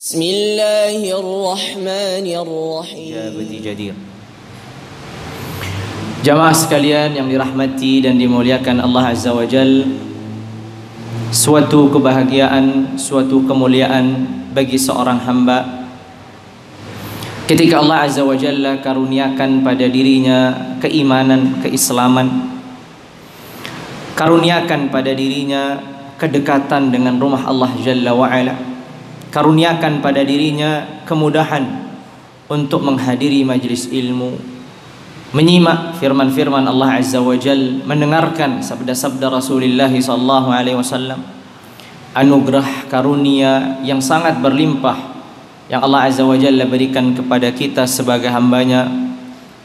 Bismillahirrahmanirrahim. Jamaah sekalian yang dirahmati dan dimuliakan Allah Azza wa Jal, suatu kebahagiaan, suatu kemuliaan bagi seorang hamba ketika Allah Azza wa Jalla karuniakan pada dirinya keimanan, keislaman, karuniakan pada dirinya kedekatan dengan rumah Allah Jalla wa Ala, karuniakan pada dirinya kemudahan untuk menghadiri majlis ilmu, menyimak firman-firman Allah Azza wa Jal, mendengarkan sabda-sabda Rasulullah sallallahu alaihi wasallam. Anugerah karunia yang sangat berlimpah yang Allah Azza wa Jalla berikan kepada kita sebagai hambanya,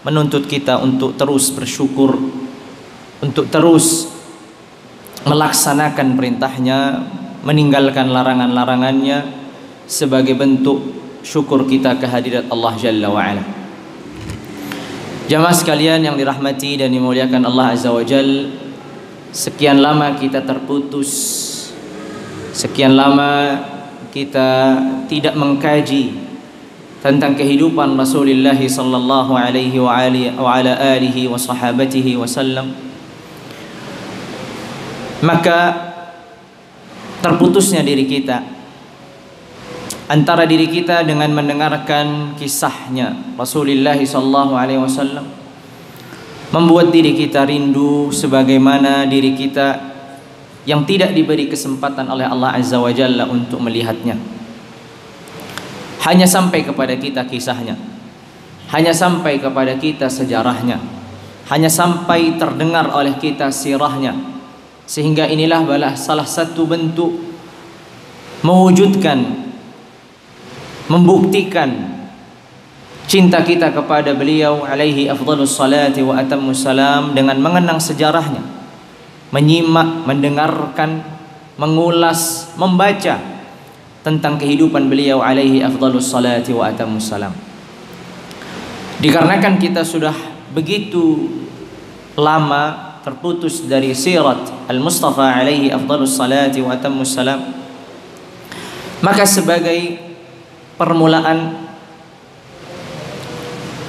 menuntut kita untuk terus bersyukur, untuk terus melaksanakan perintahnya, meninggalkan larangan-larangannya, sebagai bentuk syukur kita kehadirat Allah Jalla wa'ala. Jamaah sekalian yang dirahmati dan dimuliakan Allah Azza wa Jal, sekian lama kita terputus, sekian lama kita tidak mengkaji tentang kehidupan Rasulullah sallallahu alaihi wa ala alihi wa sahabatihi wasallam. Maka terputusnya diri kita antara diri kita dengan mendengarkan kisahnya Rasulullah sallallahu alaihi wasallam, membuat diri kita rindu sebagaimana diri kita yang tidak diberi kesempatan oleh Allah Azza wa Jalla untuk melihatnya. Hanya sampai kepada kita kisahnya, hanya sampai kepada kita sejarahnya, hanya sampai terdengar oleh kita sirahnya, sehingga inilah salah satu bentuk mewujudkan, membuktikan cinta kita kepada beliau alaihi afdhalus salati wa atammus salam dengan mengenang sejarahnya, menyimak, mendengarkan, mengulas, membaca tentang kehidupan beliau alaihi afdhalus salati wa atammus salam. Dikarenakan kita sudah begitu lama terputus dari sirat al-Mustafa alaihi afdhalus salati wa atammus salam, maka sebagai permulaan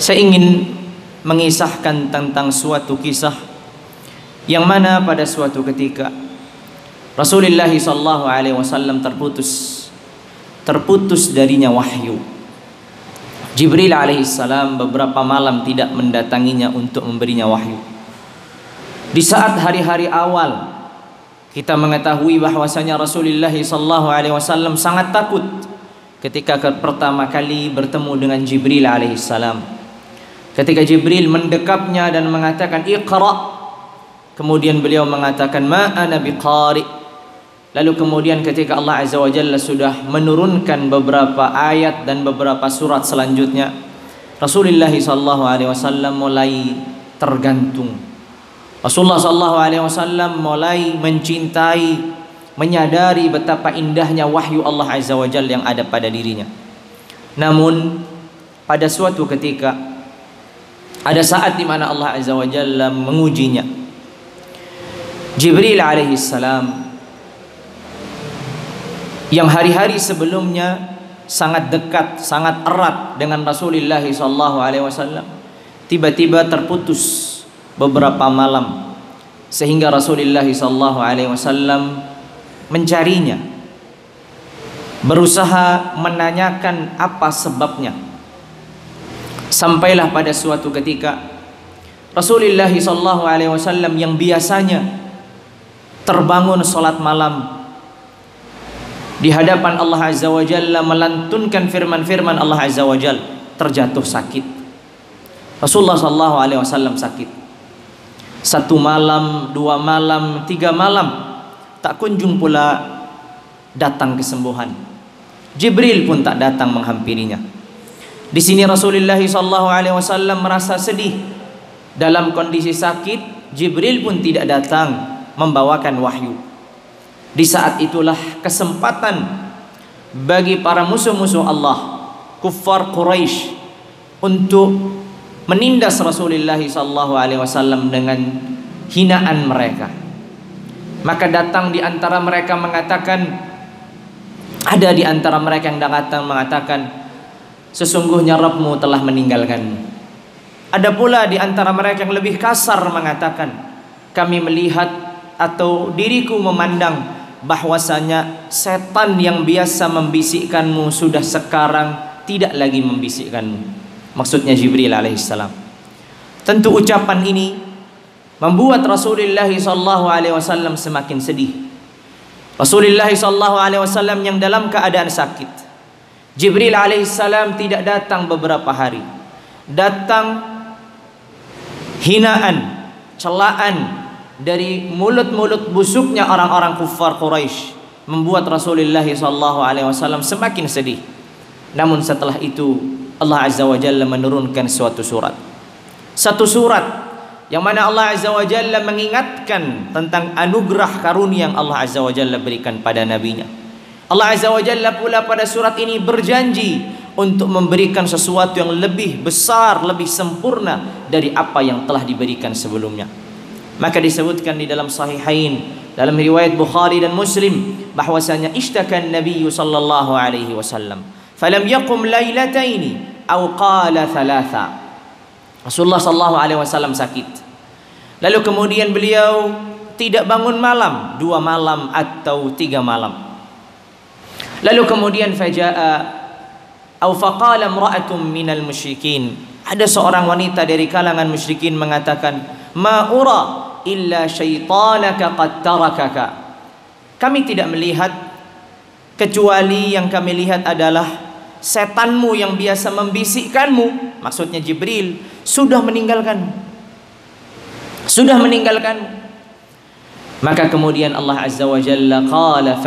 saya ingin mengisahkan tentang suatu kisah yang mana pada suatu ketika Rasulullah sallallahu alaihi wasallam terputus darinya wahyu. Jibril alaihissalam beberapa malam tidak mendatanginya untuk memberinya wahyu. Di saat hari-hari awal kita mengetahui bahwasanya Rasulullah sallallahu alaihi wasallam sangat takut ketika pertama kali bertemu dengan Jibril alaihissalam. Ketika Jibril mendekapnya dan mengatakan Iqra, kemudian beliau mengatakan ma ana biqari. Lalu kemudian ketika Allah Azza wa Jalla sudah menurunkan beberapa ayat dan beberapa surat selanjutnya, Rasulullah sallallahu alaihi wasallam mulai tergantung. Rasulullah sallallahu alaihi wasallam mulai mencintai, menyadari betapa indahnya wahyu Allah Azza wa Jalla yang ada pada dirinya. Namun pada suatu ketika ada saat di mana Allah Azza wa Jalla mengujinya. Jibril alaihissalam yang hari-hari sebelumnya sangat dekat, sangat erat dengan Rasulullah sallallahu alaihi wasallam, tiba-tiba terputus beberapa malam sehingga Rasulullah sallallahu alaihi wasallam mencarinya, berusaha menanyakan apa sebabnya. Sampailah pada suatu ketika Rasulullah sallallahu alaihi wasallam yang biasanya terbangun salat malam di hadapan Allah Azza wa Jalla melantunkan firman-firman Allah Azza wa Jalla, terjatuh sakit. Rasulullah sallallahu alaihi wasallam sakit. 1 malam, 2 malam, 3 malam tak kunjung pula datang kesembuhan. Jibril pun tak datang menghampirinya. Di sini Rasulullah sallallahu alaihi wasallam merasa sedih. Dalam kondisi sakit, Jibril pun tidak datang membawakan wahyu. Di saat itulah kesempatan bagi para musuh-musuh Allah, kuffar Quraisy, untuk menindas Rasulullah sallallahu alaihi wasallam dengan hinaan mereka. Maka datang di antara mereka mengatakan, Ada di antara mereka yang datang mengatakan, sesungguhnya Rabbmu telah meninggalkanmu. Ada pula di antara mereka yang lebih kasar mengatakan, kami melihat atau diriku memandang bahwasanya setan yang biasa membisikkanmu sudah sekarang tidak lagi membisikkanmu. Maksudnya Jibril alaihissalam. Tentu ucapan ini membuat Rasulullah SAW semakin sedih. Rasulullah SAW yang dalam keadaan sakit, Jibril alaihissalam tidak datang beberapa hari. Datang hinaan, celaan dari mulut-mulut busuknya orang-orang kufar Quraisy, membuat Rasulullah SAW semakin sedih. Namun setelah itu Allah Azza wa Jalla menurunkan suatu surat. Satu surat yang mana Allah Azza wa Jalla mengingatkan tentang anugerah karunia yang Allah Azza wa Jalla berikan pada nabinya. Allah Azza wa Jalla pula pada surat ini berjanji untuk memberikan sesuatu yang lebih besar, lebih sempurna dari apa yang telah diberikan sebelumnya. Maka disebutkan di dalam Sahihain, dalam riwayat Bukhari dan Muslim, bahwasanya ishtakan Nabi sallallahu alaihi wasallam falam yaqum lailataini aw qala thalatha. Rasulullah sallallahu alaihi wasallam sakit. Lalu kemudian beliau tidak bangun malam, 2 malam atau 3 malam. Lalu kemudian fajaa aw faqala imra'atun minal musyrikin. Ada seorang wanita dari kalangan musyrikin mengatakan, ma ura illa syaitanaka qad tarakaka. Kami tidak melihat kecuali yang kami lihat adalah setanmu yang biasa membisikkanmu, maksudnya Jibril, sudah meninggalkanmu. Sudah meninggalkanmu. Maka kemudian Allah Azza wa Jalla qala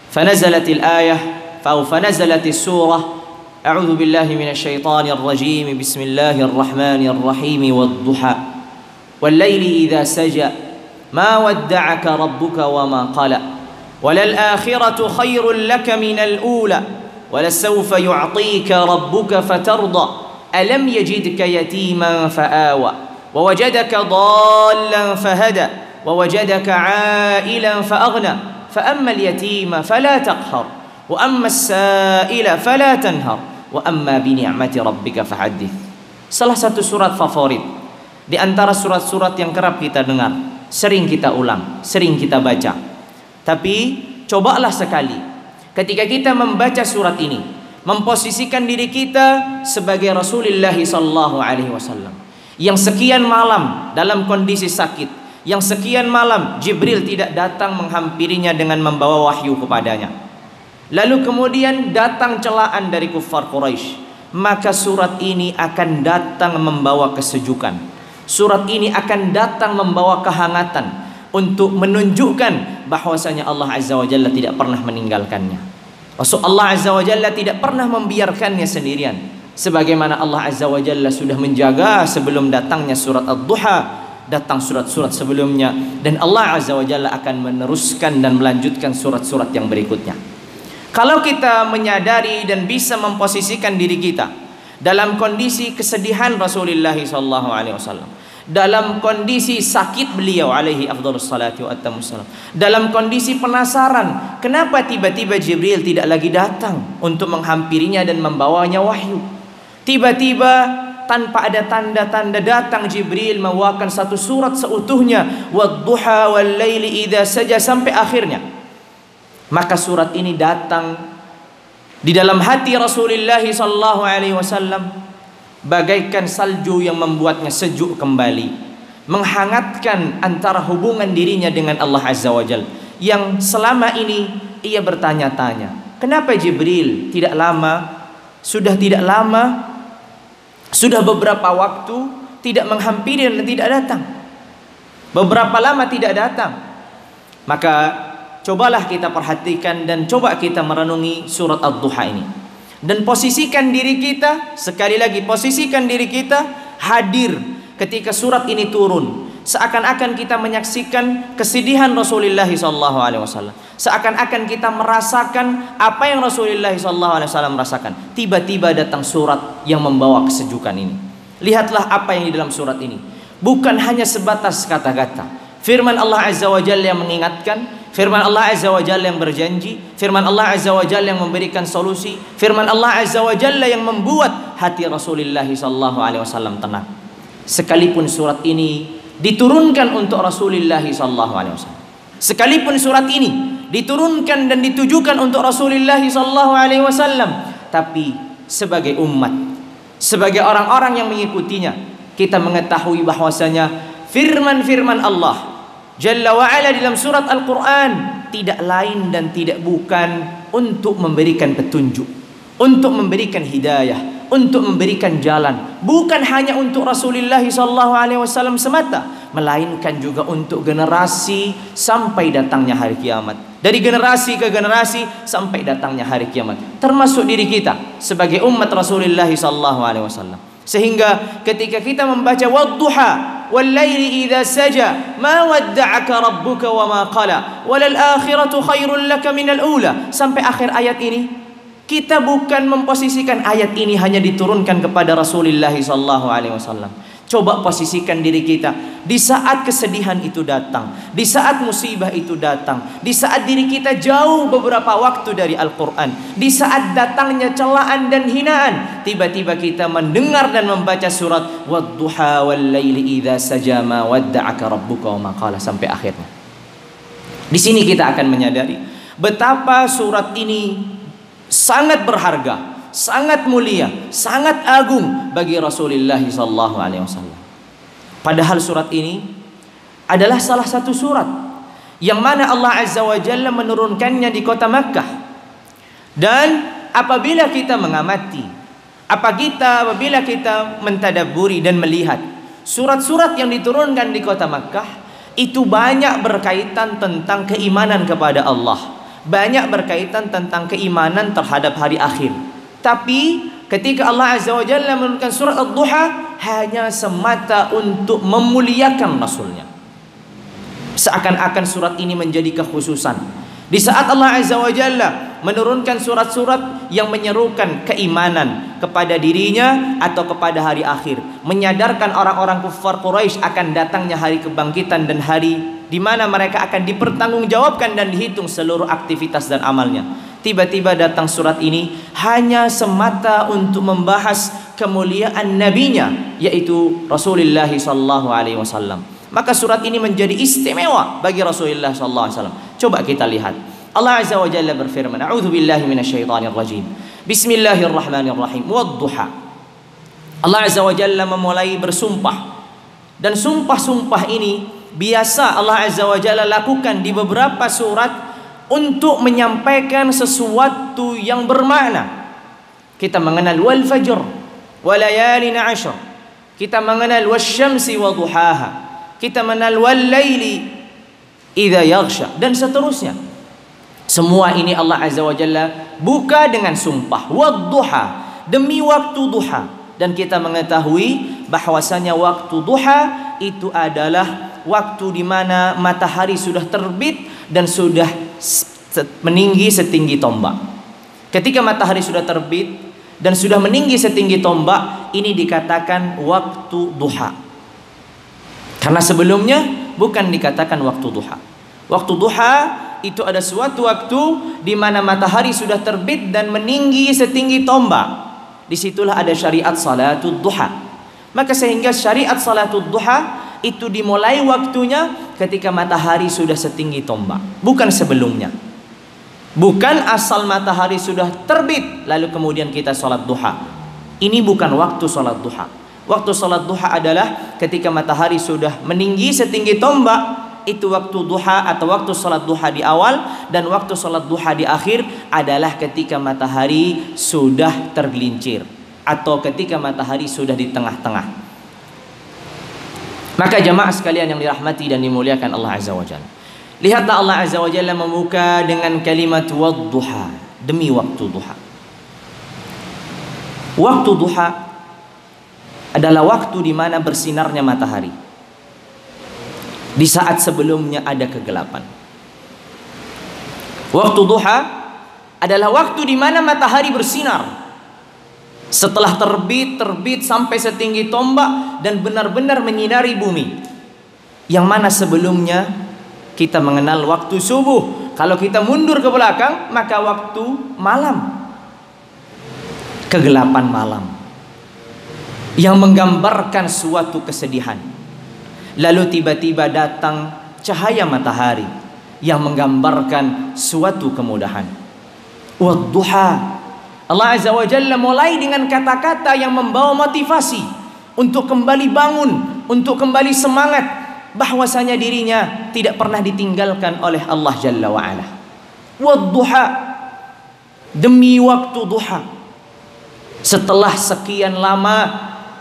fanazalatil ayah fanazalatis surah a'udzu billahi minasy syaithanir rajim bismillahir rahmanir rahim wadduha wal laili idza saja ma wadda'aka rabbuka wama qala walal akhiratu khairul laka minal ula walasawfa yu'tika rabbuka fatarda alam yajidka yatiman fa'awa ووجدك ضالا فهدى ووجدك عائلا فأغنى فأما اليتيم فلا تقهر وأما السائل فلا تنهر وأما بنعمة ربك فحدث. Salah satu surat favorit di antara surat-surat yang kerap kita dengar, sering kita ulang, sering kita baca. Tapi cobalah sekali ketika kita membaca surat ini, memposisikan diri kita sebagai Rasulullah sallallahu alaihi wasallam yang sekian malam dalam kondisi sakit, yang sekian malam Jibril tidak datang menghampirinya dengan membawa wahyu kepadanya. Lalu kemudian datang celaan dari kufar Quraisy, maka surat ini akan datang membawa kesejukan. Surat ini akan datang membawa kehangatan untuk menunjukkan bahwasanya Allah Azza wa Jalla tidak pernah meninggalkannya. Maksud Allah Azza wa Jalla tidak pernah membiarkannya sendirian. Sebagaimana Allah Azza wa Jalla sudah menjaga sebelum datangnya surat Ad-Duha, datang surat-surat sebelumnya, dan Allah Azza wa Jalla akan meneruskan dan melanjutkan surat-surat yang berikutnya. Kalau kita menyadari dan bisa memposisikan diri kita dalam kondisi kesedihan Rasulullah SAW, dalam kondisi sakit beliau alaihi afdhalus salatu wa attamussalam, dalam kondisi penasaran kenapa tiba-tiba Jibril tidak lagi datang untuk menghampirinya dan membawanya wahyu. Tiba-tiba tanpa ada tanda-tanda datang Jibril membawakan satu surat seutuhnya, wadduha wal laili idza saja, sampai akhirnya. Maka surat ini datang di dalam hati Rasulullah sallallahu alaihi wasallam bagaikan salju yang membuatnya sejuk kembali, menghangatkan antara hubungan dirinya dengan Allah Azza wa Jalla yang selama ini ia bertanya-tanya, kenapa Jibril tidak lama, sudah beberapa waktu tidak menghampiri dan tidak datang. Beberapa lama tidak datang. Maka cobalah kita perhatikan dan coba kita merenungi surat Ad-Duha ini. Dan posisikan diri kita, sekali lagi posisikan diri kita hadir ketika surat ini turun. Seakan-akan kita menyaksikan kesedihan Rasulullah SAW. Seakan-akan kita merasakan apa yang Rasulullah SAW merasakan. Tiba-tiba datang surat yang membawa kesejukan ini. Lihatlah apa yang di dalam surat ini. Bukan hanya sebatas kata-kata. Firman Allah Azza wa Jalla yang mengingatkan, Firman Allah Azza wa Jalla yang berjanji, firman Allah Azza wa Jalla yang memberikan solusi, firman Allah Azza wa Jalla yang membuat hati Rasulullah sallallahu alaihi wasallam tenang. Sekalipun surat ini diturunkan untuk Rasulullah sallallahu alaihi wasallam. Sekalipun surat ini diturunkan dan ditujukan untuk Rasulullah sallallahu alaihi wasallam, tapi sebagai umat, sebagai orang-orang yang mengikutinya, kita mengetahui bahwasanya firman-firman Allah Jalla wa'ala dalam surat Al-Quran tidak lain dan tidak bukan untuk memberikan petunjuk, untuk memberikan hidayah, untuk memberikan jalan, bukan hanya untuk Rasulullah SAW semata, melainkan juga untuk generasi sampai datangnya hari kiamat. Dari generasi ke generasi sampai datangnya hari kiamat, termasuk diri kita sebagai umat Rasulullah SAW. Sehingga ketika kita membaca wadduha والليل إذا سجى ما ودعك ربك وما قلى وللآخرة خير لك من الأولى, sampai akhir ayat ini, kita bukan memposisikan ayat ini hanya diturunkan kepada Rasulullah SAW. Coba posisikan diri kita di saat kesedihan itu datang, di saat musibah itu datang, di saat diri kita jauh beberapa waktu dari Al-Quran, di saat datangnya celaan dan hinaan, tiba-tiba kita mendengar dan membaca surat wadduha wal laili idza saja ma wadda'aka rabbuka wa ma qala sampai akhirnya. Di sini kita akan menyadari betapa surat ini sangat berharga, sangat mulia, sangat agung bagi Rasulullah SAW. Padahal surat ini adalah salah satu surat yang mana Allah Azza wa Jalla menurunkannya di kota Makkah. Dan apabila kita mengamati, apabila kita mentadabburi dan melihat surat-surat yang diturunkan di kota Makkah, itu banyak berkaitan tentang keimanan kepada Allah, banyak berkaitan tentang keimanan terhadap hari akhir. Tapi ketika Allah Azza wa Jalla menurunkan surat Ad-Duha, hanya semata untuk memuliakan Rasulnya. Seakan-akan surat ini menjadi kekhususan. Di saat Allah Azza wa Jalla menurunkan surat-surat yang menyerukan keimanan kepada dirinya atau kepada hari akhir, menyadarkan orang-orang kufar Quraisy akan datangnya hari kebangkitan dan hari di mana mereka akan dipertanggungjawabkan dan dihitung seluruh aktivitas dan amalnya. Tiba-tiba datang surat ini hanya semata untuk membahas kemuliaan nabinya, yaitu Rasulullah SAW. Maka surat ini menjadi istimewa bagi Rasulullah SAW. Coba kita lihat. Allah Azza wa Jalla berfirman, A'udzu billahi minasyaitonir rajim. Bismillahirrahmanirrahim. Wadduha. Allah Azza wa Jalla memulai bersumpah. Dan sumpah-sumpah ini biasa Allah Azza wa Jalla lakukan di beberapa surat untuk menyampaikan sesuatu yang bermakna. Kita mengenal wal fajr wa layalin 'ashr. Kita mengenal wasyamsi wa duhaha. Kita mengenal wal laili idza yaghsha dan seterusnya. Semua ini Allah Azza wa Jalla buka dengan sumpah wadduha, demi waktu duha. Dan kita mengetahui bahwasanya waktu duha itu adalah waktu di mana matahari sudah terbit dan sudah meninggi setinggi tombak. Ketika matahari sudah terbit dan sudah meninggi setinggi tombak, ini dikatakan waktu duha. Karena sebelumnya bukan dikatakan waktu duha. Waktu duha itu ada suatu waktu di mana matahari sudah terbit dan meninggi setinggi tombak. Disitulah ada syariat salatul duha. Maka sehingga syariat salatul duha itu dimulai waktunya ketika matahari sudah setinggi tombak, bukan sebelumnya. Bukan asal matahari sudah terbit lalu kemudian kita sholat duha. Ini bukan waktu sholat duha. Waktu sholat duha adalah ketika matahari sudah meninggi setinggi tombak. Itu waktu duha atau waktu sholat duha di awal. Dan waktu sholat duha di akhir adalah ketika matahari sudah tergelincir atau ketika matahari sudah di tengah-tengah. Maka jamaah sekalian yang dirahmati dan dimuliakan Allah Azza wa Jalla, lihatlah Allah Azza wa Jalla membuka dengan kalimat wadduha, demi waktu duha. Waktu duha adalah waktu di mana bersinarnya matahari. Di saat sebelumnya ada kegelapan. Waktu duha adalah waktu di mana matahari bersinar. Setelah terbit sampai setinggi tombak dan benar-benar menyinari bumi. Yang mana sebelumnya kita mengenal waktu subuh. Kalau kita mundur ke belakang, maka waktu malam, kegelapan malam yang menggambarkan suatu kesedihan. Lalu tiba-tiba datang cahaya matahari yang menggambarkan suatu kemudahan. Wadduha. Allah Azza wa Jalla mulai dengan kata-kata yang membawa motivasi untuk kembali bangun, untuk kembali semangat, bahwasanya dirinya tidak pernah ditinggalkan oleh Allah Jalla wa Ala. Wadduha, demi waktu duha. Setelah sekian lama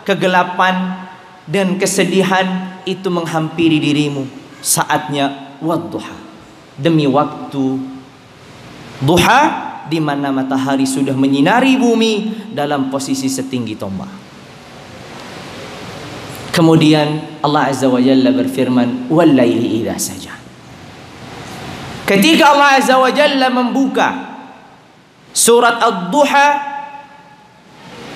kegelapan dan kesedihan itu menghampiri dirimu, saatnya wadduha, demi waktu duha, di mana matahari sudah menyinari bumi dalam posisi setinggi tombak. Kemudian Allah Azza wa Jalla berfirman, "Wal-laili idza saja." Ketika Allah Azza wa Jalla membuka surat Ad-Duha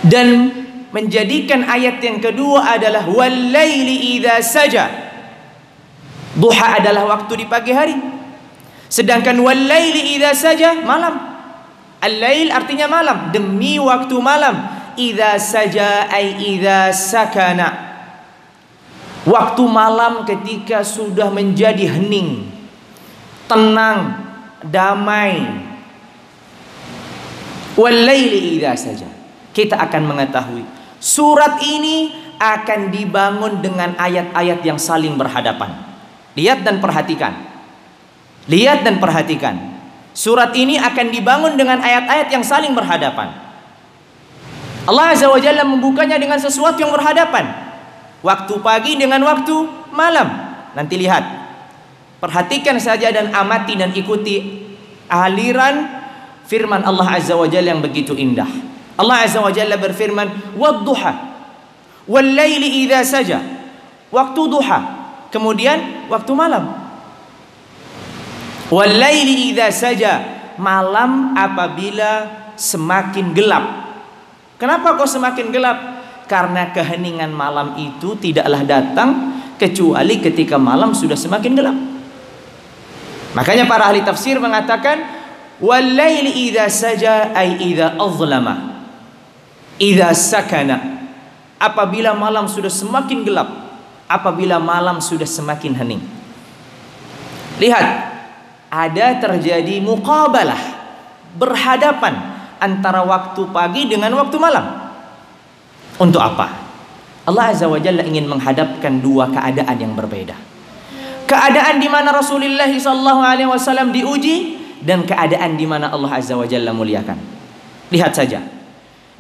dan menjadikan ayat yang kedua adalah "Wal-laili idza saja." Duha adalah waktu di pagi hari, sedangkan "Wal-laili idza saja" malam. Al-lail artinya malam, demi waktu malam. Idza saja ay idza sakana. Waktu malam ketika sudah menjadi hening, tenang, damai. Wal-laili idza saja. Kita akan mengetahui surat ini akan dibangun dengan ayat-ayat yang saling berhadapan. Lihat dan perhatikan. Lihat dan perhatikan. Surat ini akan dibangun dengan ayat-ayat yang saling berhadapan. Allah Azza wa Jalla membukanya dengan sesuatu yang berhadapan. Waktu pagi dengan waktu malam. Nanti lihat, perhatikan saja dan amati dan ikuti aliran firman Allah Azza wa Jalla yang begitu indah. Allah Azza wa Jalla berfirman, "Wadduha wal-laili idza saja." Waktu duha, kemudian waktu malam. Wal-laili idza saja, malam apabila semakin gelap. Kenapa kok semakin gelap? Karena keheningan malam itu tidaklah datang kecuali ketika malam sudah semakin gelap. Makanya para ahli tafsir mengatakan wal-laili idza saja ay idza azlama, idza sakana. Apabila malam sudah semakin gelap, apabila malam sudah semakin hening. Lihat, ada terjadi muqabalah, berhadapan antara waktu pagi dengan waktu malam. Untuk apa? Allah Azza wa Jalla ingin menghadapkan dua keadaan yang berbeda. Keadaan di mana Rasulullah SAW diuji dan keadaan di mana Allah Azza wa Jalla muliakan. Lihat saja.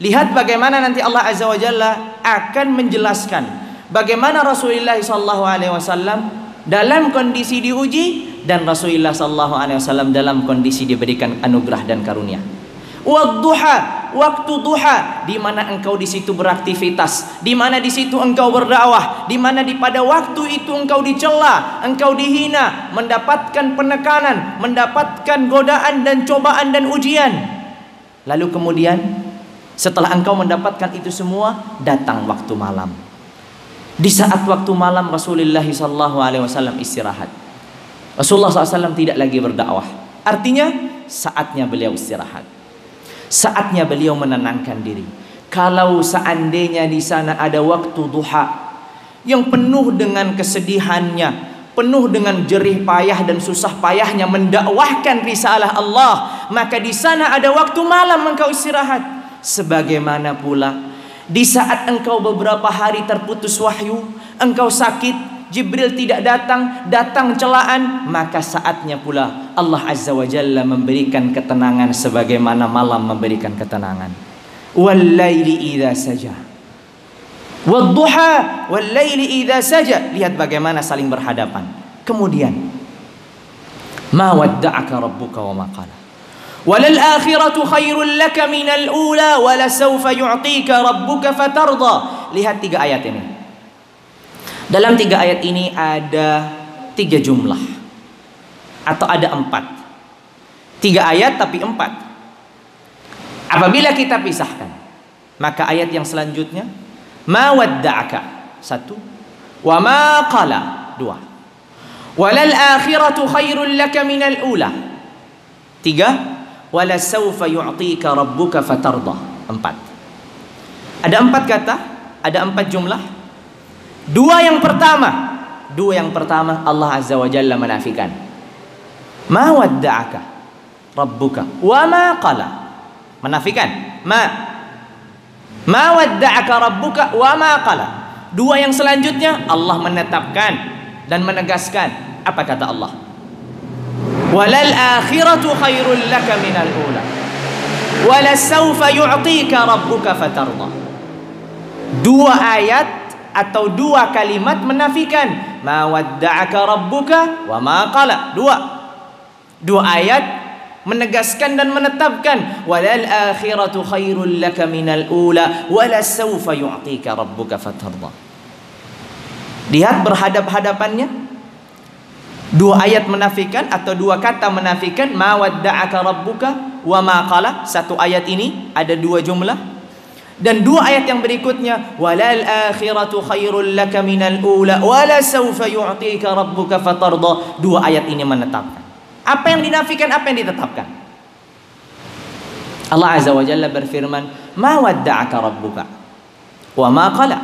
Lihat bagaimana nanti Allah Azza wa Jalla akan menjelaskan bagaimana Rasulullah SAW dalam kondisi diuji dan Rasulullah SAW dalam kondisi diberikan anugerah dan karunia. Wadduha, waktu duha, di mana engkau di situ beraktivitas, di mana di situ engkau berdakwah, di mana pada waktu itu engkau dicela, engkau dihina, mendapatkan penekanan, mendapatkan godaan dan cobaan dan ujian. Lalu kemudian setelah engkau mendapatkan itu semua, datang waktu malam. Di saat waktu malam Rasulullah SAW istirahat. Rasulullah SAW tidak lagi berdakwah. Artinya saatnya beliau istirahat. Saatnya beliau menenangkan diri. Kalau seandainya di sana ada waktu duha yang penuh dengan kesedihannya, penuh dengan jerih payah dan susah payahnya mendakwahkan risalah Allah, maka di sana ada waktu malam engkau istirahat. Sebagaimana pula di saat engkau beberapa hari terputus wahyu, engkau sakit, Jibril tidak datang, datang celaan, maka saatnya pula Allah Azza wa Jalla memberikan ketenangan sebagaimana malam memberikan ketenangan. Wal-laili idza saja. Wadduha wal-laili idza saja. Lihat bagaimana saling berhadapan. Kemudian, ma wadda'aka rabbuka wa ma qala. Walal akhiratu khairul laka minal ula wa la sawfa yu'tika rabbuka fatarda. Lihat tiga ayat ini. Dalam tiga ayat ini ada tiga jumlah atau ada empat. Tiga ayat tapi empat. Apabila kita pisahkan, maka ayat yang selanjutnya ma wadda'aka, satu, wa ma qala, dua, Walal akhiratu khairul laka minal ula. 3. Wala sawfa yu'tika rabbuka fatardah. 4. Ada 4 kata, ada 4 jumlah. Dua yang pertama Allah Azza wa Jalla menafikan. Ma wadda'aka rabbuka wa ma qala. Menafikan. Ma wadda'aka rabbuka wa ma qala. Dua yang selanjutnya Allah menetapkan dan menegaskan. Apa kata Allah? Walal akhiratu khairul laka minal ula. Wala sawfa yu'tika rabbuka fatardah. Dua ayat atau dua kalimat menafikan. Ma wadda'aka rabbuka wa ma qala. Dua ayat menegaskan dan menetapkan. Walal akhiratu khairul laka minal ula wala sawfa yu'tika rabbuka fatardah. Lihat berhadap-hadapannya. Dua ayat menafikan atau dua kata menafikan. Ma wadda'aka rabbuka wa ma qala. Satu ayat ini ada dua jumlah. Dan dua ayat yang berikutnya, walal akhiratu khairul laka minal ula wala sawfa yu'tika rabbuka fatardah. Dua ayat ini menetapkan. Apa yang dinafikan, apa yang ditetapkan? Allah Azza wa Jalla berfirman, ma wadda'aka rabbuka wa ma qala.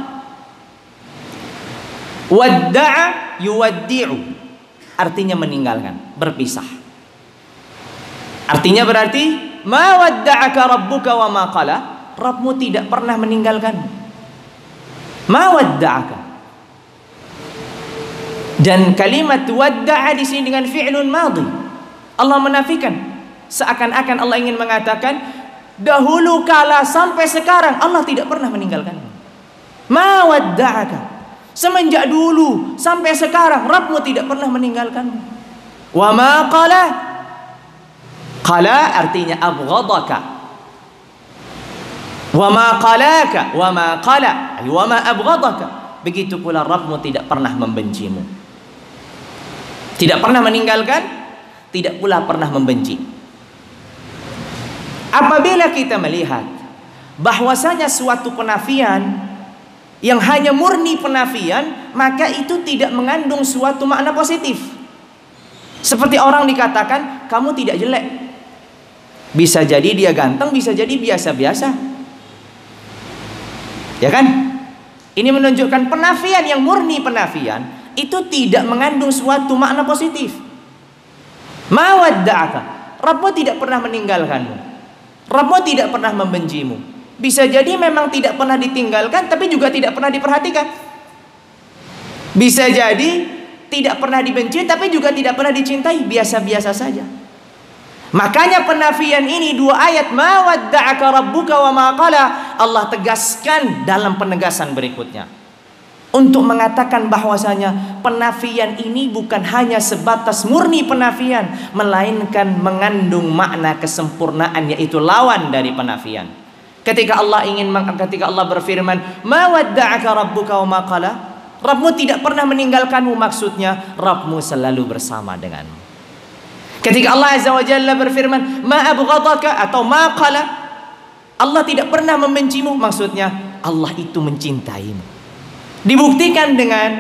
Wadda'a yuwaddi'u, artinya meninggalkan, berpisah. Artinya berarti ma wadda'aka rabbuka wa ma qala. Rabbmu tidak pernah meninggalkanmu. Ma wadda'aka. Dan kalimat wadda'a di sini dengan fi'lun madhi. Allah menafikan, seakan-akan Allah ingin mengatakan dahulu kala sampai sekarang Allah tidak pernah meninggalkanmu. Ma wadda'aka. Semenjak dulu sampai sekarang Rabbmu tidak pernah meninggalkanmu. Wa ma qala. Qala artinya abghadaka. Wa ma qalaka. Wa ma qala wa ma abghadaka. Begitu pula Rabbmu tidak pernah membencimu. Tidak pernah meninggalkan, tidak pula pernah membenci. Apabila kita melihat bahwasanya suatu penafian yang hanya murni penafian, maka itu tidak mengandung suatu makna positif. Seperti orang dikatakan kamu tidak jelek. Bisa jadi dia ganteng, bisa jadi biasa-biasa. Ya kan? Ini menunjukkan penafian yang murni penafian itu tidak mengandung suatu makna positif. Ma wadda'aka. Rabbmu tidak pernah meninggalkanmu. Rabbmu tidak pernah membencimu. Bisa jadi memang tidak pernah ditinggalkan, tapi juga tidak pernah diperhatikan. Bisa jadi tidak pernah dibenci, tapi juga tidak pernah dicintai, biasa-biasa saja. Makanya penafian ini dua ayat, ma wadda'aka rabbuka wa ma qala, Allah tegaskan dalam penegasan berikutnya untuk mengatakan bahwasanya penafian ini bukan hanya sebatas murni penafian, melainkan mengandung makna kesempurnaan, yaitu lawan dari penafian. Ketika Allah berfirman, ma wadda'aka rabbuka wa ma qala, Rabbmu tidak pernah meninggalkanmu, maksudnya Rabbmu selalu bersama denganmu. Ketika Allah Azza wa Jalla berfirman, ma abghadaka atau ma qala, Allah tidak pernah membencimu, maksudnya Allah itu mencintaimu. Dibuktikan dengan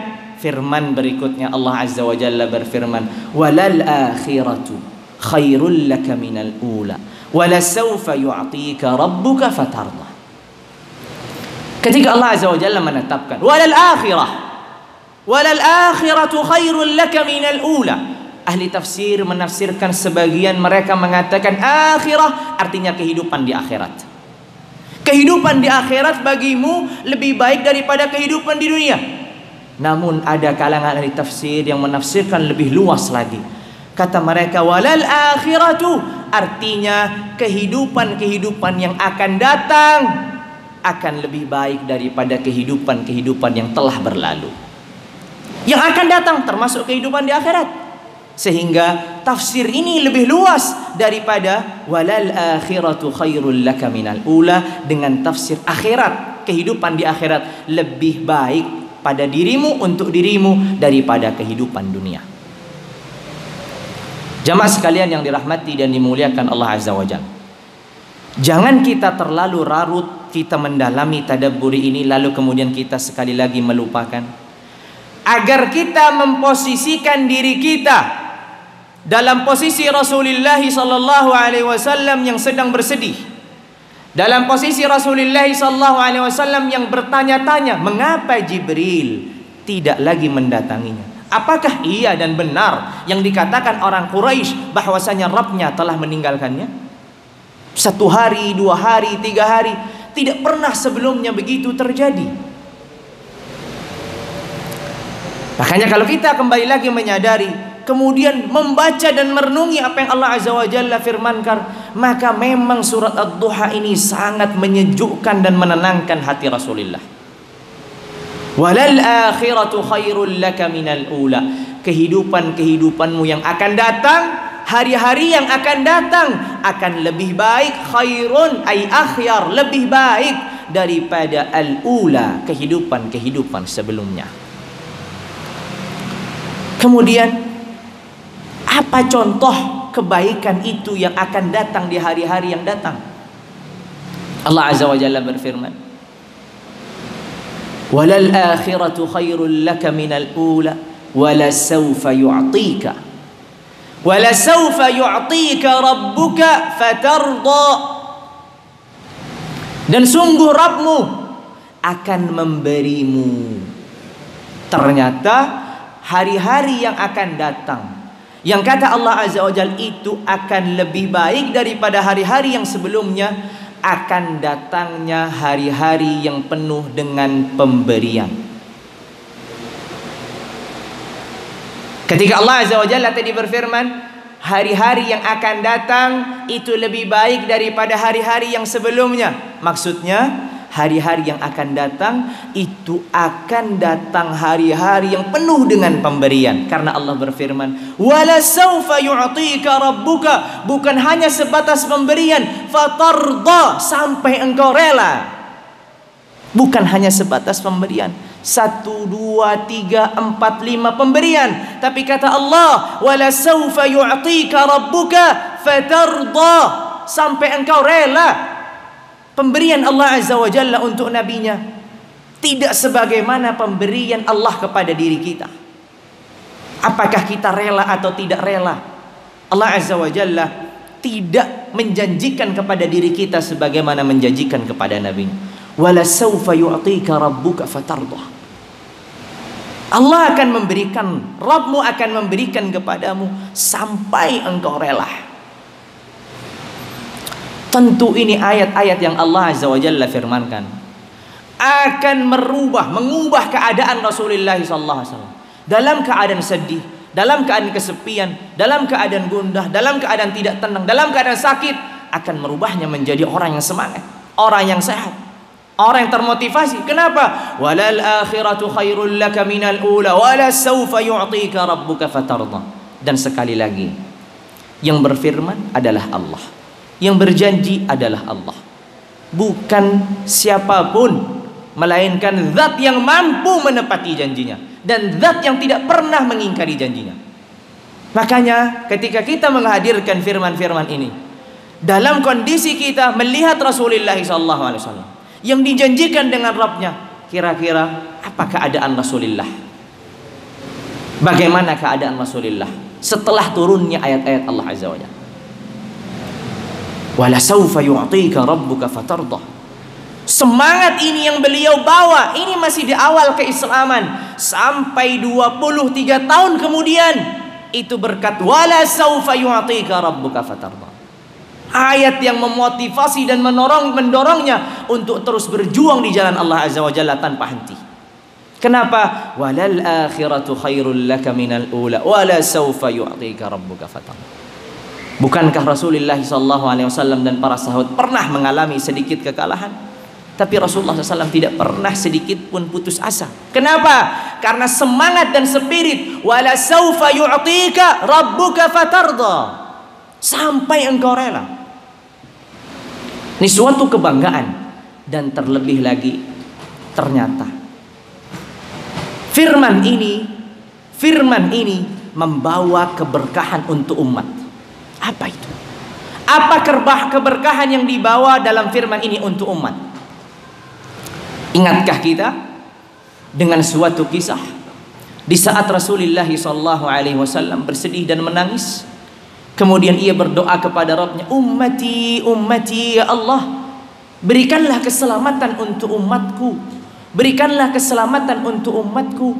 firman berikutnya. Allah Azza wa Jalla berfirman, walal akhiratu khairul laka minal ula wala sawfa yu'tika rabbuka fatardah. Ketika Allah Azza wa Jalla menetapkan walal akhiratu khairul laka minal ula, ahli tafsir menafsirkan, sebagian mereka mengatakan akhirah artinya kehidupan di akhirat. Kehidupan di akhirat bagimu lebih baik daripada kehidupan di dunia. Namun ada kalangan ahli tafsir yang menafsirkan lebih luas lagi. Kata mereka walal akhiratu artinya kehidupan yang akan datang akan lebih baik daripada kehidupan yang telah berlalu. Yang akan datang termasuk kehidupan di akhirat. Sehingga tafsir ini lebih luas daripada walal akhiratu khairul laka minal ula, dengan tafsir akhirat, kehidupan di akhirat lebih baik pada dirimu, untuk dirimu daripada kehidupan dunia. Jamaah sekalian yang dirahmati dan dimuliakan Allah Azza wa Jalla, jangan kita terlalu larut kita mendalami tadabburi ini lalu kemudian kita sekali lagi melupakan. agar kita memposisikan diri kita dalam posisi Rasulullah sallallahu alaihi wasallam yang sedang bersedih, dalam posisi Rasulullah sallallahu alaihi wasallam yang bertanya-tanya, mengapa Jibril tidak lagi mendatanginya? Apakah iya dan benar yang dikatakan orang Quraisy bahwasanya Rabbnya telah meninggalkannya? 1 hari, 2 hari, 3 hari, tidak pernah sebelumnya begitu terjadi. Makanya kalau kita kembali lagi menyadari, kemudian membaca dan merenungi apa yang Allah Azza wa Jalla firmankan, maka memang surat Ad-Duha ini sangat menyejukkan dan menenangkan hati Rasulullah. Walal akhiratu khairul laka minal ula. Kehidupanmu yang akan datang, hari-hari yang akan datang akan lebih baik, khairun ay akhyar, lebih baik daripada al-ula, kehidupan sebelumnya. Kemudian apa contoh kebaikan itu yang akan datang di hari-hari yang datang? Allah Azza wa Jalla berfirman, walal akhiratu khairul laka minal ula wala sawfa yu'tika rabbuka fatarda. Dan sungguh Rabbmu akan memberimu. Ternyata hari-hari yang akan datang, yang kata Allah Azza wa Jalla itu akan lebih baik daripada hari-hari yang sebelumnya, akan datangnya hari-hari yang penuh dengan pemberian. Ketika Allah Azza wa Jalla tadi berfirman, hari-hari yang akan datang itu lebih baik daripada hari-hari yang sebelumnya, maksudnya hari-hari yang akan datang itu akan datang hari-hari yang penuh dengan pemberian. Karena Allah berfirman, wala sawfa yu'tika rabbuka, bukan hanya sebatas pemberian, fatarda, sampai engkau rela. Bukan hanya sebatas pemberian 1, 2, 3, 4, 5 pemberian, tapi kata Allah, wala sawfa yu'tika rabbuka fatarda, sampai engkau rela. Pemberian Allah Azza wa Jalla untuk nabinya tidak sebagaimana pemberian Allah kepada diri kita. Apakah kita rela atau tidak rela? Allah Azza wa Jalla tidak menjanjikan kepada diri kita sebagaimana menjanjikan kepada nabinya. Wala sawfa yu'tika rabbuka fatardah. Allah akan memberikan, Rabbmu akan memberikan kepadamu sampai engkau rela. Tentu ini ayat-ayat yang Allah Azza wa Jalla firmankan akan mengubah keadaan Rasulullah sallallahu alaihi wasallam. Dalam keadaan sedih, dalam keadaan kesepian, dalam keadaan gundah, dalam keadaan tidak tenang, dalam keadaan sakit, akan merubahnya menjadi orang yang semangat, orang yang sehat, orang yang termotivasi. Kenapa? Walal akhiratu khairul laka minal ula wala sawfa yu'tika rabbuka fatarda. Dan sekali lagi, yang berfirman adalah Allah, yang berjanji adalah Allah, bukan siapapun, melainkan zat yang mampu menepati janjinya dan zat yang tidak pernah mengingkari janjinya. Makanya ketika kita menghadirkan firman-firman ini dalam kondisi kita melihat Rasulullah SAW yang dijanjikan dengan Rabbnya, kira-kira apa keadaan Rasulullah? Bagaimana keadaan Rasulullah setelah turunnya ayat-ayat Allah Azza wa Jalla? Wala sawfa yu'tika rabbuka fatardah. Semangat ini yang beliau bawa, ini masih di awal keislaman, sampai 23 tahun kemudian itu berkat wala sawfa yu'tika rabbuka fatardah. Ayat yang memotivasi dan mendorongnya untuk terus berjuang di jalan Allah Azza wa Jalla tanpa henti. Kenapa? Walal akhiratu khairul laka minal ula wala sawfa yu'tika rabbuka fatardah. Bukankah Rasulullah SAW dan para sahabat pernah mengalami sedikit kekalahan? Tapi Rasulullah SAW tidak pernah sedikit pun putus asa. Kenapa? Karena semangat dan spirit wala sawfa yu'tika rabbuka fatarda, sampai engkau rela. Ini suatu kebanggaan. Dan terlebih lagi, ternyata firman ini membawa keberkahan untuk umat. Apa itu? Apa keberkahan yang dibawa dalam firman ini untuk umat? Ingatkah kita dengan suatu kisah Di saat Rasulullah SAW bersedih dan menangis, kemudian ia berdoa kepada Rabbnya, ummati, ummati, ya Allah, berikanlah keselamatan untuk umatku, berikanlah keselamatan untuk umatku.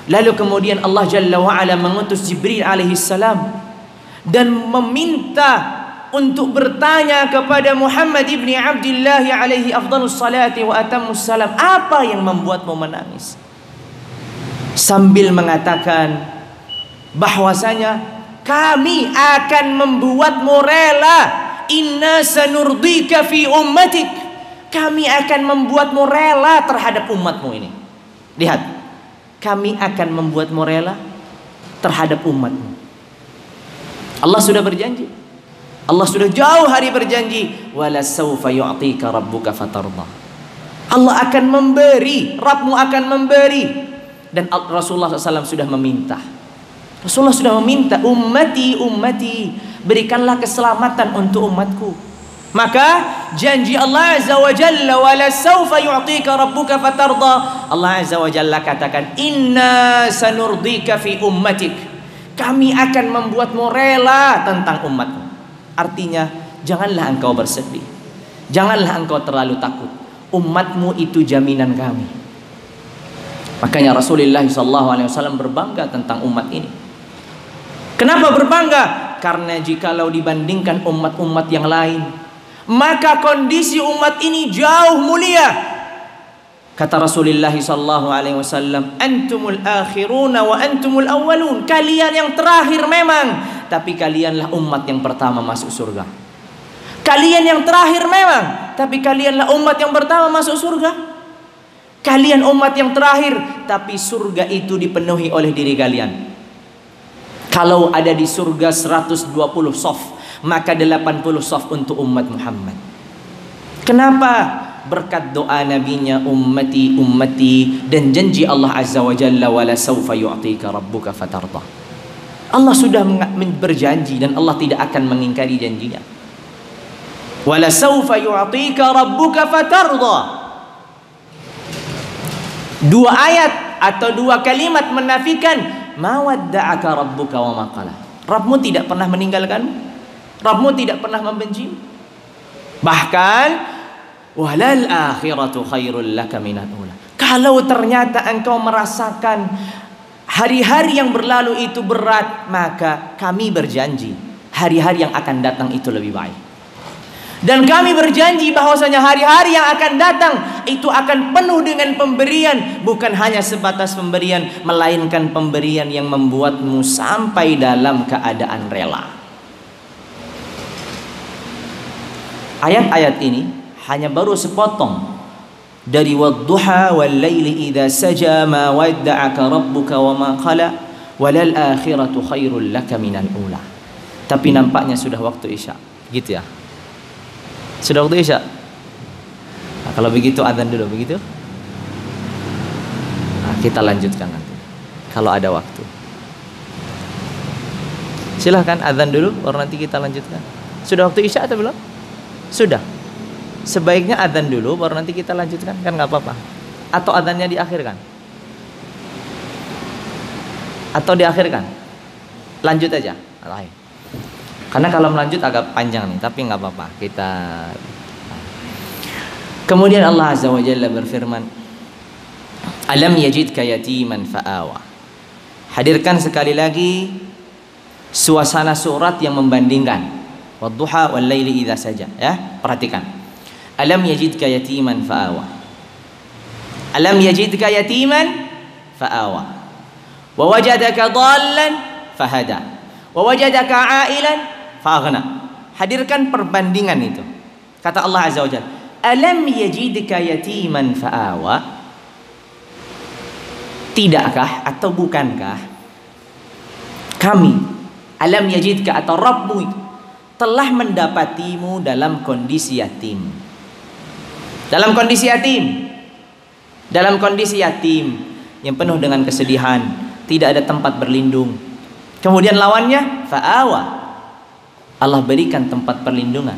Lalu kemudian Allah Jalla wa'ala mengutus Jibril alaihissalam dan meminta untuk bertanya kepada Muhammad ibni Abdullah alaihi afdalus salati wa atammus salam, apa yang membuatmu menangis? Sambil mengatakan bahwasanya kami akan membuatmu rela, inna sanurdika fi ummatik, kami akan membuatmu rela terhadap umatmu ini. Lihat, kami akan membuatmu rela terhadap umatmu. Allah sudah berjanji, Allah sudah jauh hari berjanji, wala sawfa yu'tika rabbuka fatarda, Allah akan memberi, Rabbmu akan memberi. Dan Rasulullah SAW sudah meminta, Rasulullah sudah meminta, ummati, ummati, berikanlah keselamatan untuk umatku. Maka janji Allah Azza wa Jalla, wala sawfa yu'tika rabbuka fatarda, Allah Azza wa Jalla katakan, inna sanurdika fi ummatik, kami akan membuatmu rela tentang umatmu. Artinya, janganlah engkau bersedih, janganlah engkau terlalu takut, umatmu itu jaminan kami. Makanya Rasulullah SAW berbangga tentang umat ini. Kenapa berbangga? Karena jikalau dibandingkan umat-umat yang lain, maka kondisi umat ini jauh mulia. Kata Rasulullah SAW, antumul akhiruna wa antumul awwalun, kalian yang terakhir memang, tapi kalianlah umat yang pertama masuk surga. Kalian yang terakhir memang, tapi kalianlah umat yang pertama masuk surga. Kalian umat yang terakhir, tapi surga itu dipenuhi oleh diri kalian. Kalau ada di surga 120 shaf, maka 80 shaf untuk umat Muhammad. Kenapa? Berkat doa nabinya, ummati, ummati, dan janji Allah Azza wa Jalla, wala sawfa yu'tika rabbuka fatarda. Allah sudah berjanji dan Allah tidak akan mengingkari janjinya. Wala sawfa yu'tika rabbuka fatarda. Dua ayat atau dua kalimat menafikan ma wadda'aka rabbuka wa ma qala. Rabbmu tidak pernah meninggalkanmu, Rabbmu tidak pernah membenci. Bahkan walal akhiratu khairul laka minal ula. Kalau ternyata engkau merasakan hari-hari yang berlalu itu berat, maka kami berjanji hari-hari yang akan datang itu lebih baik. Dan kami berjanji bahwasanya hari-hari yang akan datang itu akan penuh dengan pemberian, bukan hanya sebatas pemberian, melainkan pemberian yang membuatmu sampai dalam keadaan rela. Ayat-ayat ini hanya baru sepotong dari wadduha wal laili idza saja ma wadda'aka rabbuka wa ma qala walal akhiratu khairul laka minal ula. Tapi nampaknya sudah waktu Isya, gitu ya. Sudah waktu Isya. Nah, kalau begitu azan dulu, begitu. Nah, kita lanjutkan nanti kalau ada waktu. Silahkan azan dulu, baru nanti kita lanjutkan. Sudah waktu Isya atau belum? Sudah. Sebaiknya azan dulu, baru nanti kita lanjutkan, kan nggak apa-apa. Atau azannya diakhirkan? Atau diakhirkan? Lanjut aja. Karena kalau melanjut agak panjang nih, tapi nggak apa-apa. Kemudian Allah Azza wa Jalla berfirman, alam yajidka yatiman fa'awa. Hadirkan sekali lagi suasana surat yang membandingkan wadduha wal laili idza saja, ya. Perhatikan. Alam yajidka yatiman fa'awa. Alam yajidka yatiman fa'awa. Wa wajadaka dhallan fahada. Wa wajadaka 'ailan fa'aghna. Hadirkan perbandingan itu. Kata Allah Azza wa Jalla, alam yajidka yatiman fa'awa. Tidakkah atau bukankah kami, alam yajidka atau Rabbmu telah mendapatimu dalam kondisi yatim. Dalam kondisi yatim. Dalam kondisi yatim yang penuh dengan kesedihan, tidak ada tempat berlindung. Kemudian lawannya fa'awa. Allah berikan tempat perlindungan.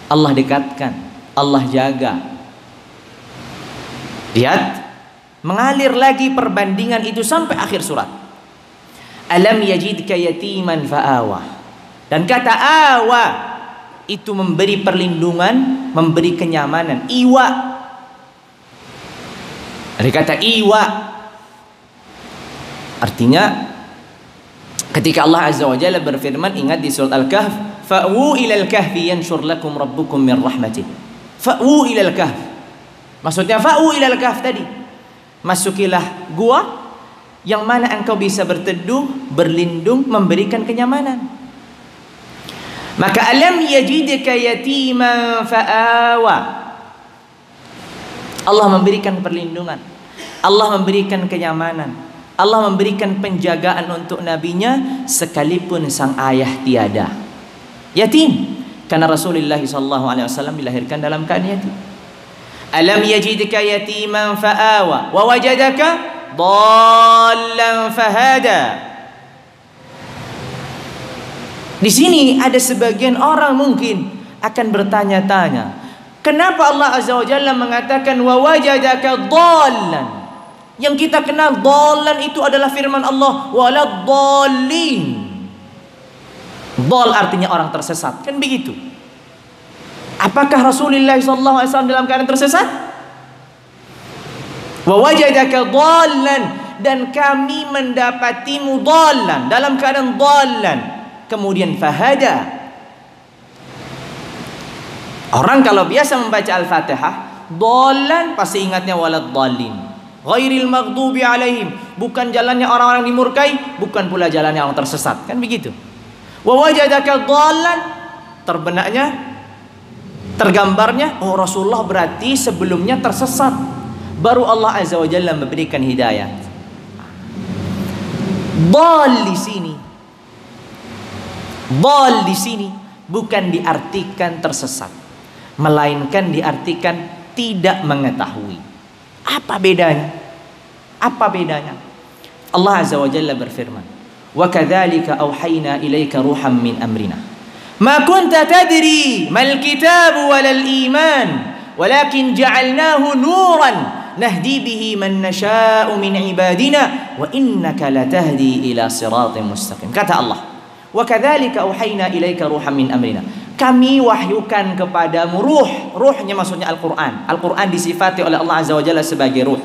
Allah dekatkan, Allah jaga. Lihat, Mengalir lagi perbandingan itu sampai akhir surat. Alam yajidka yatiman fa'awa. Dan kata awa itu memberi perlindungan, memberi kenyamanan. Iwa. Dari kata iwa, artinya ketika Allah Azza wa Jalla berfirman, ingat di surat Al-Kahf, fa'wu ilal kahfi yanshur lakum rabbukum min rahmatih. Fa'wu ilal kahf. Maksudnya fa'wu ilal kahf tadi, masukilah gua yang mana engkau bisa berteduh, berlindung, memberikan kenyamanan. Maka alam yajidka yatiman fa'awa. Allah memberikan perlindungan, Allah memberikan kenyamanan, Allah memberikan penjagaan untuk nabinya sekalipun sang ayah tiada. Yatim, karena Rasulullah SAW dilahirkan dalam keadaan yatim. Alam yajidka yatiman fa'awa wa wajadaka dhallan fahada. Di sini ada sebagian orang mungkin akan bertanya-tanya, kenapa Allah Azza wa Jalla mengatakan wa wajadaka dhallan? Yang kita kenal dhallan itu adalah firman Allah, waladdallin. Dhal artinya orang tersesat, kan begitu? Apakah Rasulullah SAW dalam keadaan tersesat? Wa wajadaka dhallan, dan kami mendapatimu dhallan, dalam keadaan dhallan. Kemudian fahada. Orang kalau biasa membaca Al-Fatihah, dhallan pasti ingatnya waladdallin, ghairil maghdubi alaihim, bukan jalannya orang-orang dimurkai, bukan pula jalannya orang tersesat, kan begitu? Wa wajadaka dhallan, terbenaknya, tergambarnya, oh Rasulullah berarti sebelumnya tersesat, baru Allah Azza wa Jalla memberikan hidayah. Dhal di sini bukan diartikan tersesat, melainkan diartikan tidak mengetahui. Apa bedanya? Apa bedanya? Allah Azza wa Jalla berfirman, wa kadzalika auhayna ilaika ruham min amrina ma kunta tadri mal kitab walal iman walakin ja'alnahu nuran nahdi bihi man nasha'u min ibadina wa innaka latahdi ila siratin mustaqim. Kata Allah, wa kadzalika auhayna ilaika ruham min amrina, kami wahyukan kepadamu ruh. Ruhnya maksudnya Al-Quran. Al-Quran disifati oleh Allah Azza wa Jalla sebagai ruh,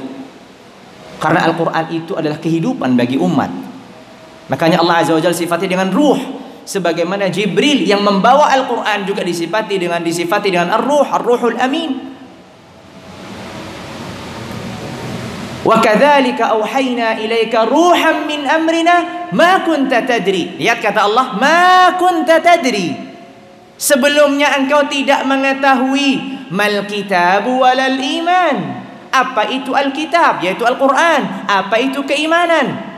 karena Al-Quran itu adalah kehidupan bagi umat. Makanya Allah Azza wa Jalla sifati dengan ruh, sebagaimana Jibril yang membawa Al-Quran juga disifati dengan ar-ruh, ar-ruhul amin. Wa kadzalika auhayna ilaika ruham min amrina ma kunta tadri. Lihat kata Allah, ma kunta tadri, sebelumnya engkau tidak mengetahui mal kitab walal iman. Apa itu Alkitab, yaitu Al-Quran? Apa itu keimanan?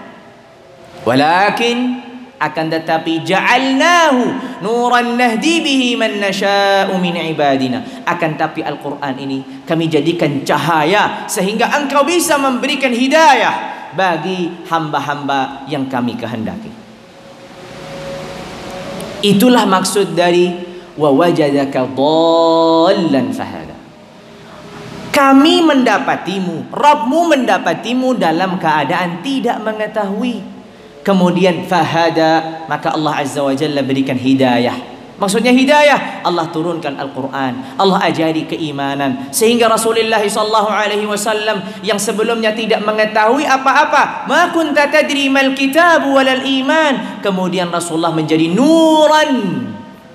Walakin, akan tetapi, ja'alnahu nuran nahdi bihi man nasha'u min ibadina. Akan tapi Al-Quran ini kami jadikan cahaya sehingga engkau bisa memberikan hidayah bagi hamba-hamba yang kami kehendaki. Itulah maksud dari wa wajadaka dhallan fahada. Kami mendapatimu, Rabbmu mendapatimu dalam keadaan tidak mengetahui. Kemudian fahada, maka Allah Azza wa Jalla berikan hidayah. Maksudnya hidayah, Allah turunkan Al-Quran, Allah ajari keimanan, sehingga Rasulullah SAW yang sebelumnya tidak mengetahui apa-apa, ma kunta tadri mal kitab walal iman, kemudian Rasulullah menjadi nuran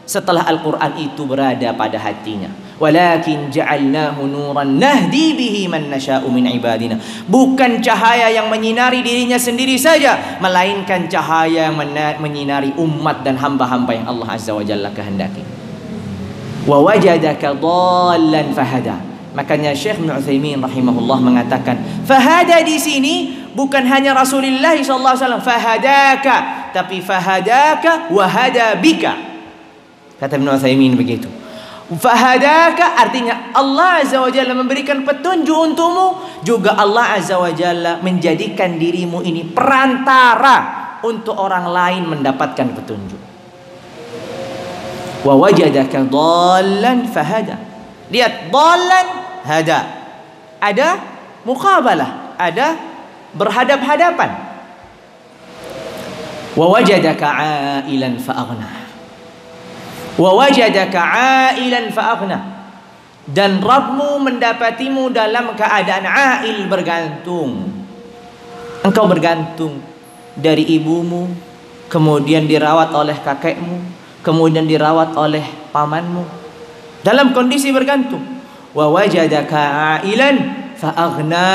setelah Al-Quran itu berada pada hatinya. Walakin ja'alnahu nuran nahdi bihi man nasha'u min ibadina. Bukan cahaya yang menyinari dirinya sendiri saja, melainkan cahaya yang menyinari umat dan hamba-hamba yang Allah Azza wa Jalla kehendaki. Wa wajadaka dhallan fahada. Makanya Syekh Ibnu Utsaimin rahimahullah mengatakan, fahada di sini bukan hanya Rasulullah SAW fahadaka, tapi fahadaka wa hada bika. Kata Ibnu Utsaimin begitu. Fahadaka artinya Allah Azza wa Jalla memberikan petunjuk untukmu, juga Allah Azza wa Jalla menjadikan dirimu ini perantara untuk orang lain mendapatkan petunjuk. Wa wajadaka dhallan fahada. Lihat, dhallan hada, ada muqabalah, ada berhadap-hadapan. Wa wajadaka 'ailan fa aghna. Wa wajadaka 'ailan fa aghna. Dan Rabbmu mendapatimu dalam keadaan ail, bergantung. Engkau bergantung dari ibumu, kemudian dirawat oleh kakekmu, kemudian dirawat oleh pamanmu, dalam kondisi bergantung. Wa wajadaka 'ailan fa aghna.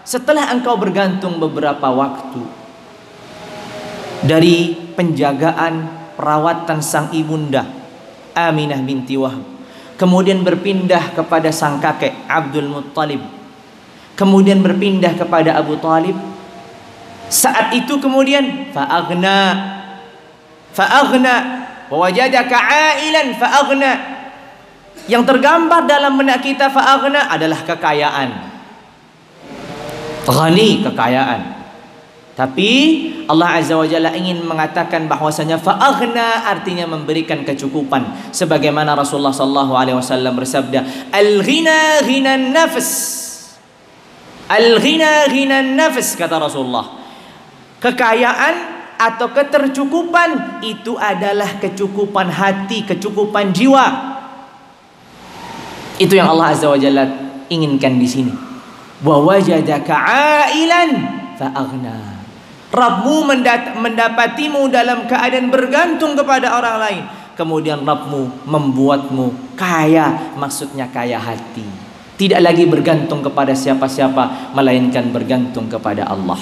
Setelah engkau bergantung beberapa waktu dari penjagaan perawatan sang ibunda Aminah binti Wahb, kemudian berpindah kepada sang kakek Abdul Muttalib, kemudian berpindah kepada Abu Talib. Saat itu kemudian fa'aghna, wa wajadaka 'ailan fa'aghna. Yang tergambar dalam benak kita fa'aghna adalah kekayaan, ghani, kekayaan. Tapi Allah Azza wa Jalla ingin mengatakan bahwasanya fa'aghna artinya memberikan kecukupan, sebagaimana Rasulullah sallallahu alaihi wasallam bersabda, al-ghina ghinan nafs. Al-ghina ghinan nafs, kata Rasulullah. Kekayaan atau ketercukupan itu adalah kecukupan hati, kecukupan jiwa. Itu yang Allah Azza wa Jalla inginkan di sini. Wa wajadaka 'ailan fa'aghna. Rabbmu mendapatimu dalam keadaan bergantung kepada orang lain, kemudian Rabbmu membuatmu kaya, maksudnya kaya hati. Tidak lagi bergantung kepada siapa-siapa, melainkan bergantung kepada Allah.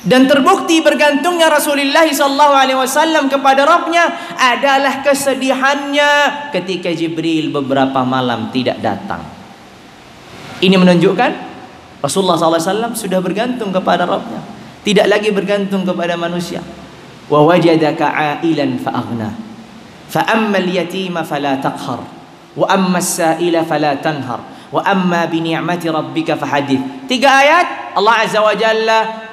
Dan terbukti bergantungnya Rasulullah SAW kepada Rabbnya adalah kesedihannya ketika Jibril beberapa malam tidak datang. Ini menunjukkan Rasulullah SAW sudah bergantung kepada Rabbnya, tidak lagi bergantung kepada manusia. Wa wajadaka 'ailan fa aghna. Fa ammal yatima fala taqhar, wa ammas sa'ila fala tanhar, wa amma bi ni'mati rabbika fahadith. 3 ayat Allah Azza wa Jalla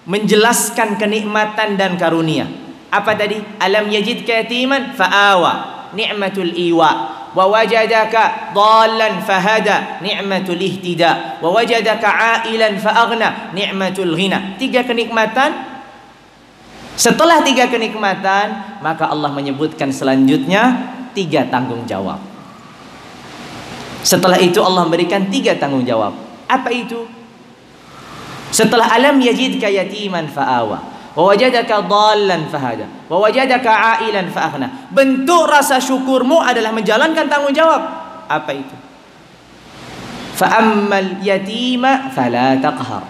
menjelaskan kenikmatan dan karunia. Apa tadi? Alam yajidka yatiman fa'awa, ni'matul iwa. Wa wajadaka dhallan fahada, ni'matul ihtida. Wa wajadaka 'ailan fa'aghna, ni'matul ghina. 3 kenikmatan. Setelah 3 kenikmatan, maka Allah menyebutkan selanjutnya 3 tanggung jawab. Setelah itu Allah memberikan 3 tanggung jawab. Apa itu? Setelah alam yajidka yatiman fa'awa, wa wajadaka dhallan fahada, wa wajadaka 'ailan fa'aghna. Bentuk rasa syukurmu adalah menjalankan tanggung jawab. Apa itu? Fa ammal yatima fala taqhar,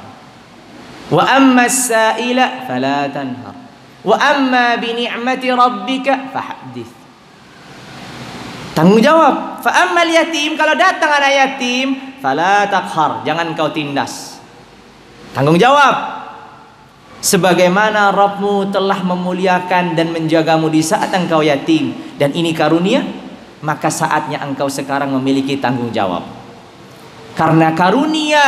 wa ammas sa'ila fala tanhar, wa amma bi ni'mati rabbika fahaddits. Tanggung jawab. Fa ammal yatim, kalau datang anak yatim, fala taqhar, jangan kau tindas. Tanggung jawab. Sebagaimana Rabbmu telah memuliakan dan menjagamu di saat engkau yatim, dan ini karunia, maka saatnya engkau sekarang memiliki tanggung jawab. Karena karunia,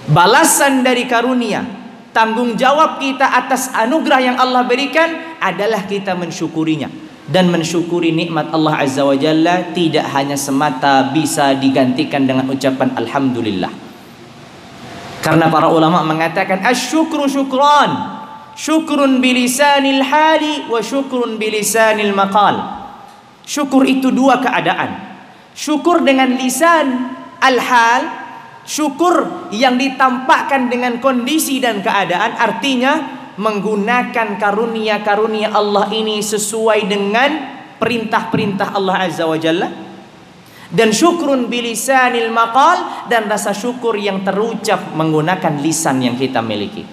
balasan dari karunia, tanggung jawab kita atas anugerah yang Allah berikan adalah kita mensyukurinya. Dan mensyukuri nikmat Allah Azza wa Jalla tidak hanya semata bisa digantikan dengan ucapan alhamdulillah. Karena para ulama mengatakan asyukru syukran, syukrun bilisanil hali wa syukrun bilisanil maqal. Syukur itu 2 keadaan. Syukur dengan lisan al-hal, syukur yang ditampakkan dengan kondisi dan keadaan, artinya menggunakan karunia-karunia Allah ini sesuai dengan perintah-perintah Allah Azza wa Jalla. Dan syukrun bilisanil maqal, dan rasa syukur yang terucap menggunakan lisan yang kita miliki.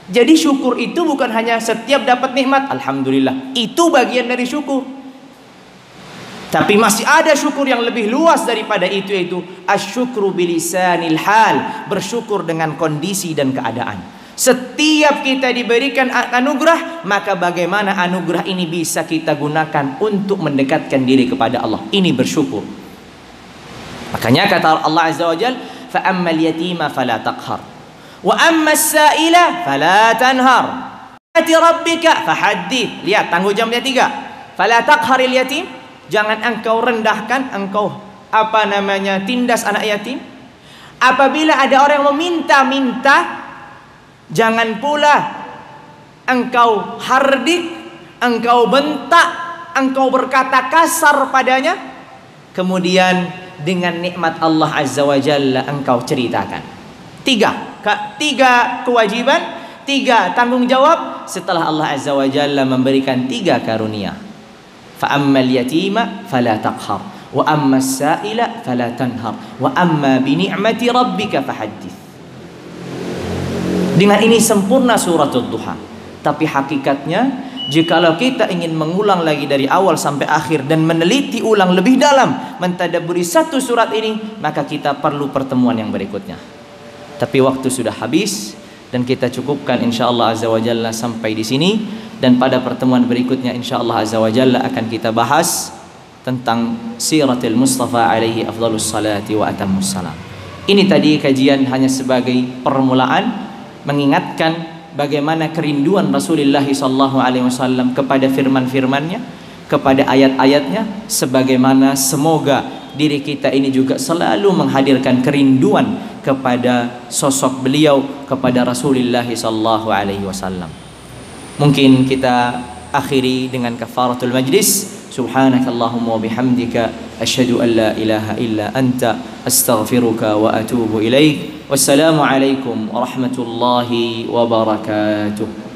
Jadi syukur itu bukan hanya setiap dapat nikmat alhamdulillah, itu bagian dari syukur. Tapi masih ada syukur yang lebih luas daripada itu, yaitu asyukru bilisanil hal, bersyukur dengan kondisi dan keadaan. Setiap kita diberikan anugerah, maka bagaimana anugerah ini bisa kita gunakan untuk mendekatkan diri kepada Allah. Ini bersyukur. Makanya kata Allah Azza wa Jalla, fa ammal yatima fala taqhar, wa ammas sa'ila fala tanhar, ati rabbika fahaddits. Lihat tanggung jawabnya 3. Fala taqharil yatim, jangan engkau rendahkan, engkau tindas anak yatim. Apabila ada orang yang meminta-minta, jangan pula engkau hardik, engkau bentak, engkau berkata kasar padanya, kemudian dengan nikmat Allah Azza wa Jalla engkau ceritakan. Tiga kewajiban, tiga tanggung jawab setelah Allah Azza wa Jalla memberikan tiga karunia. Fa ammal yatima fala taqhar, wa ammas sa'ila fala tanhar, wa amma bi ni'mati rabbika fahaddits. Dengan ini sempurna suratul Duha. Tapi hakikatnya, jikalau kita ingin mengulang lagi dari awal sampai akhir dan meneliti ulang lebih dalam, mentadabburi satu surat ini, maka kita perlu pertemuan yang berikutnya. Tapi waktu sudah habis dan kita cukupkan insyaallah azza wa jalla sampai di sini, dan pada pertemuan berikutnya insyaallah azza wa jalla akan kita bahas tentang siratul Mustafa alaihi afdhalus salati wa atammus salam. Ini tadi kajian hanya sebagai permulaan, mengingatkan bagaimana kerinduan Rasulullah SAW kepada firman-firmannya, kepada ayat-ayatnya, sebagaimana semoga diri kita ini juga selalu menghadirkan kerinduan kepada sosok beliau, kepada Rasulullah SAW. Mungkin kita akhiri dengan kafaratul majlis. Subhanakallahumma wa bihamdika asyhadu an la ilaha illa anta astaghfiruka wa atubu ilaik. Wassalamu alaikum warahmatullahi wabarakatuh.